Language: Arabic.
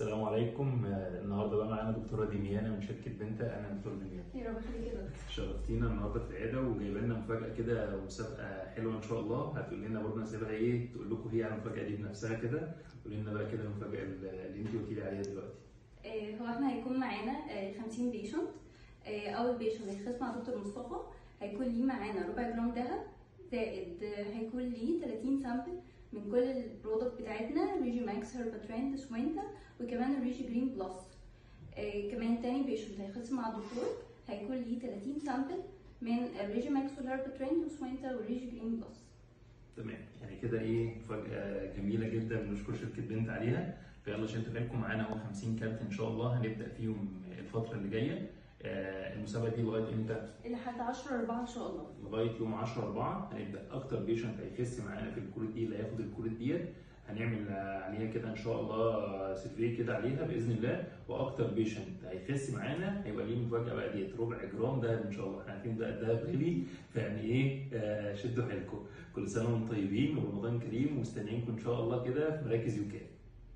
السلام عليكم. النهارده بقى معانا دكتوره ديميانا من شركه بنتا. انا دكتور ديميانا. يا رب خليك كده. شرفتينا النهارده في العياده وجايبه لنا مفاجاه كده ومسابقه حلوه ان شاء الله. هتقول لنا برضه نسيبها ايه، تقول لكم هي على المفاجاه دي بنفسها كده. قولي لنا بقى كده المفاجاه اللي انت قلتي لي عليها دلوقتي. هو احنا هيكون معانا 50 بيشنت. اول بيشنت هيتخص مع دكتور مصطفى، هيكون ليه معانا ربع جرام دهب، زائد هيكون ليه 30 سامبل من كل البرودكت بتاعتنا، ريجي ماكس، هيرباترين، سوينتا، وكمان الريجي جرين بلس. كمان تاني بيشنت هيخص مع الدكتور هيكون ليه 30 سامبل من الريجي ماكس والهيرباترين وسوينتا والريجي جرين بلس. تمام، يعني كده ايه، مفاجاه جميله جدا بنشكر شركه بنت عليها. فيلا شدوا حيلكم، معانا اهو 50 كارت ان شاء الله هنبدا فيهم الفتره اللي جايه. المسابقه دي لغايه امتى؟ لحد 10/4 ان شاء الله. لغايه يوم 10/4 هنبدا. اكتر بيشنت هيخس معانا في الكروت دي اللي هياخد الكروت ديت هنعمل عليها كده ان شاء الله سيرفي كده عليها باذن الله. واكتر بيشنت هيخس معانا هيبقى ليه مفاجاه بقى ديت، ربع جرام دهب ان شاء الله. احنا عارفين بقى الدهب غالي، فيعني ايه، شدوا حيلكم. كل سنه وانتم طيبين ورمضان كريم، ومستنيينكم ان شاء الله كده في مراكز يوكا.